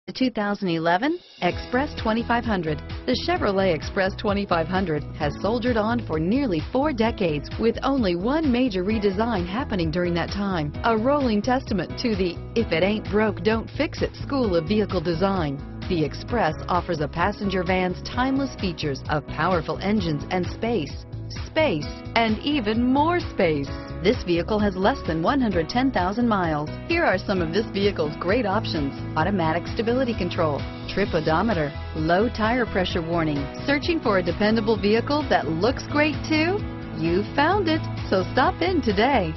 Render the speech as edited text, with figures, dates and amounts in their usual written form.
The 2011 Express 2500. The Chevrolet Express 2500 has soldiered on for nearly 4 decades with only one major redesign happening during that time. A rolling testament to the "if it ain't broke, don't fix it" school of vehicle design. The Express offers a passenger van's timeless features of powerful engines and space, and even more space. This vehicle has less than 110,000 miles. Here are some of this vehicle's great options: automatic stability control, trip odometer, low tire pressure warning. Searching for a dependable vehicle that looks great too? You found it, so stop in today.